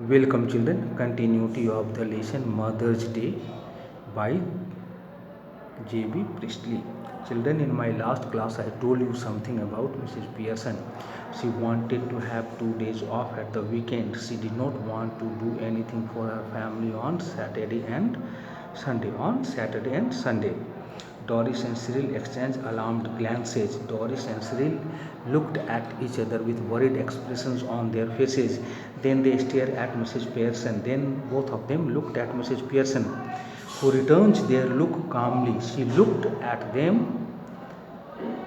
Welcome children, continuity of the lesson Mother's Day by J.B. Priestley. Children, in my last class I told you something about Mrs. Pearson. She wanted to have 2 days off at the weekend. She did not want to do anything for her family on Saturday and Sunday. Doris and Cyril exchanged alarmed glances. Doris and Cyril looked at each other with worried expressions on their faces. Then they stared at Mrs. Pearson. Then both of them looked at Mrs. Pearson, who returned their look calmly. She looked at them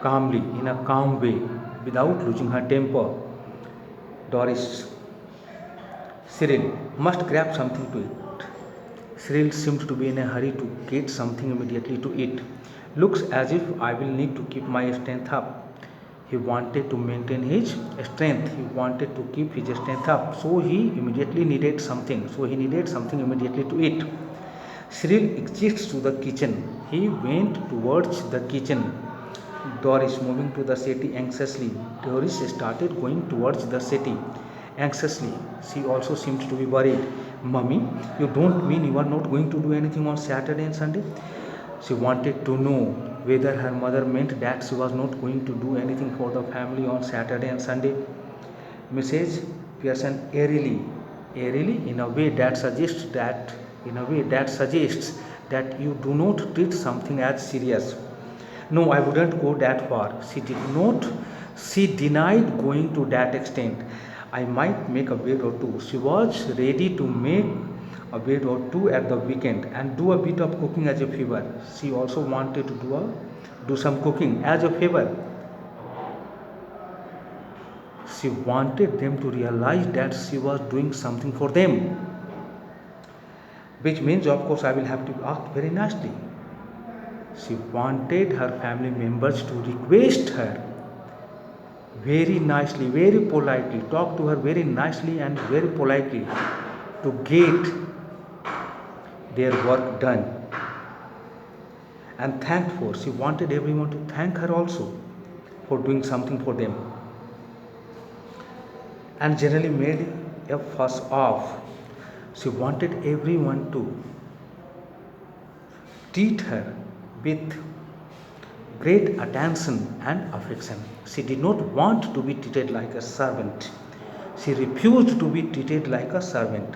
calmly, in a calm way, without losing her temper. Doris, Cyril must grab something to eat. Cyril seemed to be in a hurry to get something immediately to eat. Looks as if I will need to keep my strength up. He wanted to maintain his strength. He wanted to keep his strength up. So he needed something immediately to eat. Cyril exits to the kitchen. He went towards the kitchen. Doris moving to the settee anxiously. Doris started going towards the settee anxiously. She also seemed to be worried. Mummy, you don't mean you are not going to do anything on Saturday and Sunday? She wanted to know whether her mother meant that she was not going to do anything for the family on Saturday and Sunday. Mrs. Pearson airily, in a way that suggests that you do not treat something as serious. No, I wouldn't go that far. She denied going to that extent. I might make a bed or two. She was ready to make a bed or two at the weekend and do a bit of cooking as a favor. She also wanted to do some cooking as a favor. She wanted them to realize that she was doing something for them, which means, of course, I will have to act very nicely. She wanted her family members to request her very nicely, very politely, talk to her very nicely and very politely to get their work done and thanked for. She wanted everyone to thank her also for doing something for them, and generally made a fuss of. She wanted everyone to treat her with great attention and affection. She did not want to be treated like a servant. She refused to be treated like a servant.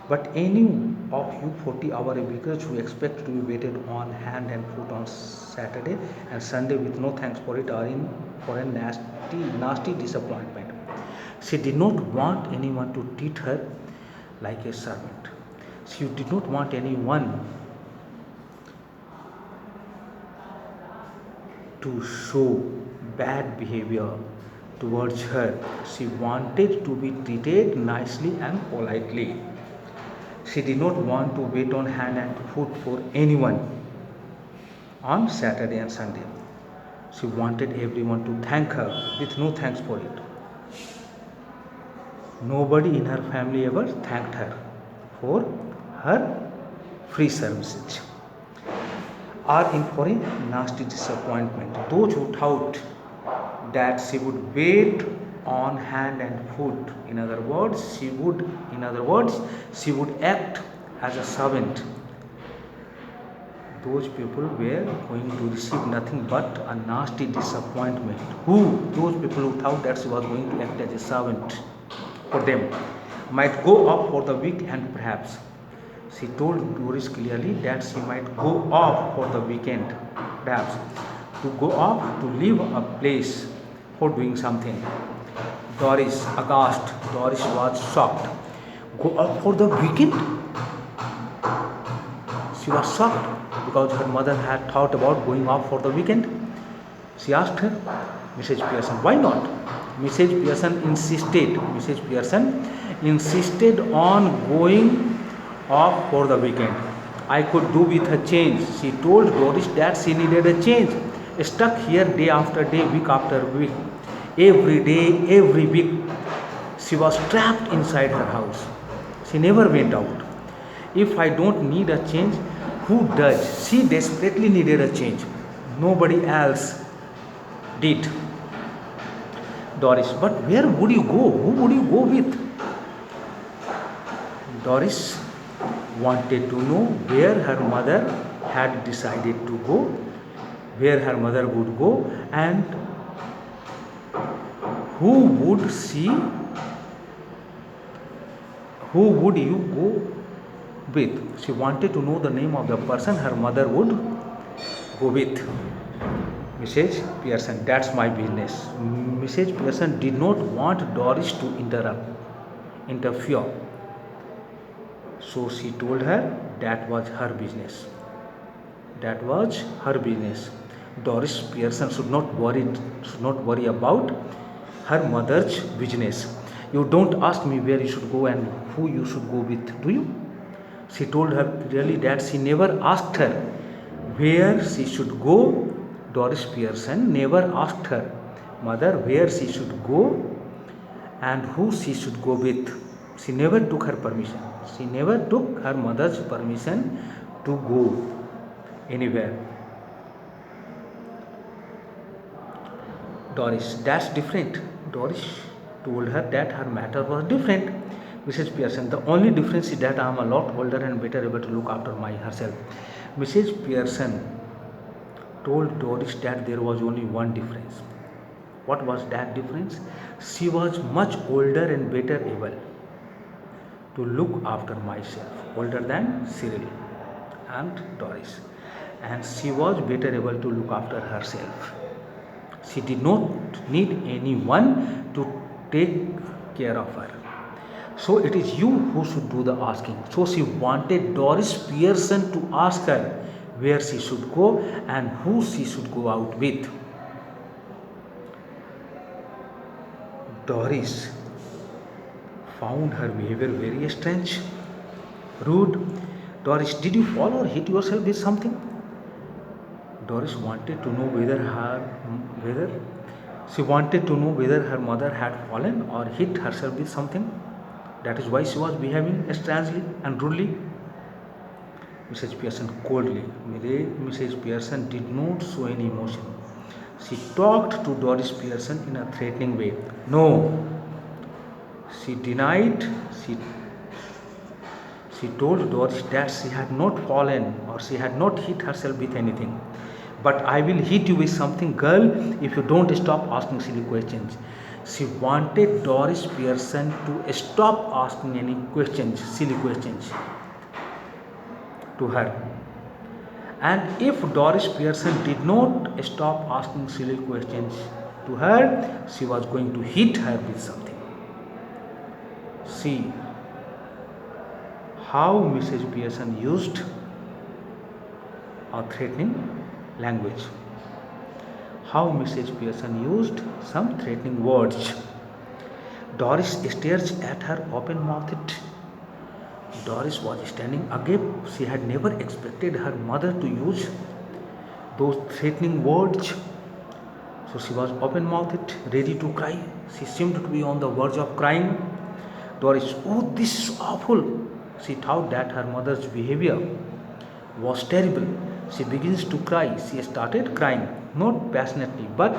But any of you 40-hour workers who expect to be waited on hand and foot on Saturday and Sunday with no thanks for it are in for a nasty disappointment. She did not want anyone to treat her like a servant. She did not want anyone to show bad behavior towards her. She wanted to be treated nicely and politely. She did not want to wait on hand and foot for anyone on Saturday and Sunday. She wanted everyone to thank her with no thanks for it. Nobody in her family ever thanked her for her free services. Are in for a nasty disappointment. Those who thought that she would wait on hand and foot, in other words, she would act as a servant. Those people were going to receive nothing but a nasty disappointment. Those people who thought that she was going to act as a servant for them might go off for the weekend perhaps. She told Doris clearly that she might go off for the weekend, perhaps to go off to leave a place for doing something. Doris, aghast, Doris was shocked. Go off for the weekend? She was shocked because her mother had thought about going off for the weekend. She asked her, Mrs. Pearson, why not? Mrs. Pearson insisted on going off for the weekend. I could do with a change. She told Doris that she needed a change. Stuck here day after day, week after week, every day, every week. She was trapped inside her house. She never went out. If I don't need a change, who does? She desperately needed a change. Nobody else did. Doris, but where would you go? Who would you go with? Doris wanted to know where her mother had decided to go, where her mother would go, and who would she, who would you go with. She wanted to know the name of the person her mother would go with. Mrs. Pearson, that's my business. Mrs. Pearson did not want Doris to interfere. So she told her that was her business. That was her business. Doris Pearson should not worry about her mother's business. You don't ask me where you should go and who you should go with, do you? She told her clearly that she never asked her where she should go. Doris Pearson never asked her mother where she should go and who she should go with. She never took her permission. She never took her mother's permission to go anywhere. Doris, that's different. Doris told her that her matter was different. Mrs. Pearson, the only difference is that I am a lot older and better able to look after herself. Mrs. Pearson told Doris that there was only one difference. What was that difference? She was much older and better able to look after myself, older than Cyril and Doris, and she was better able to look after herself. She did not need anyone to take care of her. So it is you who should do the asking. So she wanted Doris Pearson to ask her where she should go and who she should go out with. Doris found her behavior very strange, rude. Doris, did you fall or hit yourself with something? Doris wanted to know whether her mother had fallen or hit herself with something. That is why she was behaving strangely and rudely. Mrs. Pearson coldly. Mrs. Pearson did not show any emotion. She talked to Doris Pearson in a threatening way. No, she denied. She told Doris that she had not fallen or she had not hit herself with anything. But I will hit you with something, girl, if you don't stop asking silly questions. She wanted Doris Pearson to stop asking any questions, silly questions to her. And if Doris Pearson did not stop asking silly questions to her, she was going to hit her with something. See how Mrs. Pearson used a threatening language. How Mrs. Pearson used some threatening words. Doris stared at her open-mouthed. Doris was standing agape. She had never expected her mother to use those threatening words. So she was open-mouthed, ready to cry. She seemed to be on the verge of crying. Doris, oh, this is awful. She thought that her mother's behavior was terrible. She begins to cry. She started crying, not passionately, but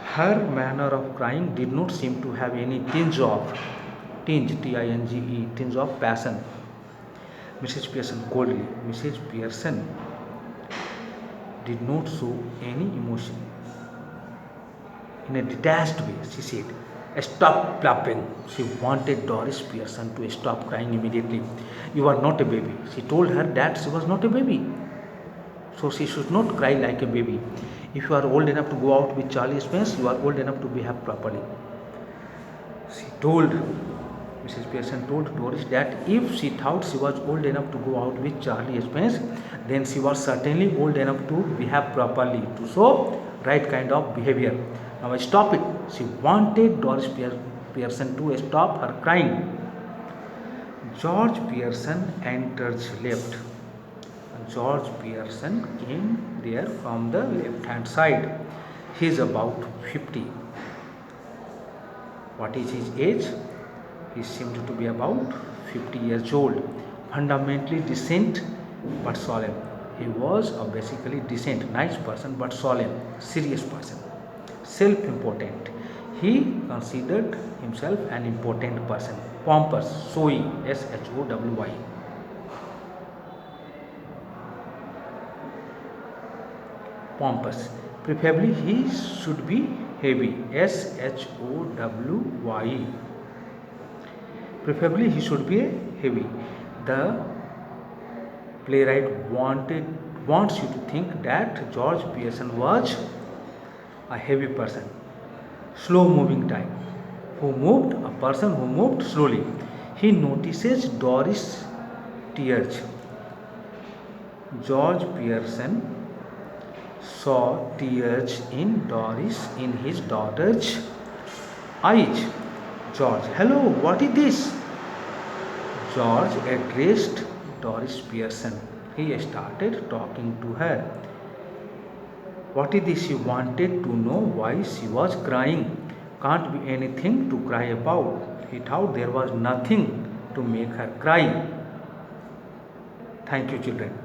her manner of crying did not seem to have any tinge, T-I-N-G-E, tinge of passion. Mrs. Pearson coldly. Mrs. Pearson did not show any emotion. In a detached way, she said, stop blubbering. She wanted Doris Pearson to stop crying immediately. You are not a baby. She told her that she was not a baby. So she should not cry like a baby. If you are old enough to go out with Charlie Spence, you are old enough to behave properly. Mrs. Pearson told Doris that if she thought she was old enough to go out with Charlie Spence, then she was certainly old enough to behave properly, to show right kind of behavior. Now stop it. She wanted Doris Pearson to stop her crying. George Pearson entered left. George Pearson came there from the left hand side. He is about 50. What is his age? He seemed to be about 50 years old. Fundamentally decent but solemn. He was a basically decent, nice person but solemn, serious person. Self-important. He considered himself an important person. Pompous, showy, showy. Pompous. Preferably he should be heavy, showy. Preferably he should be heavy. The playwright wants you to think that George Pearson was a heavy person, slow moving type, a person who moved slowly. He notices Doris' tears. George Pearson saw tears in Doris in his daughter's eyes. George, hello, what is this? George addressed Doris Pearson. He started talking to her. What is this? She wanted to know why she was crying. Can't be anything to cry about. He thought there was nothing to make her cry. Thank you, children.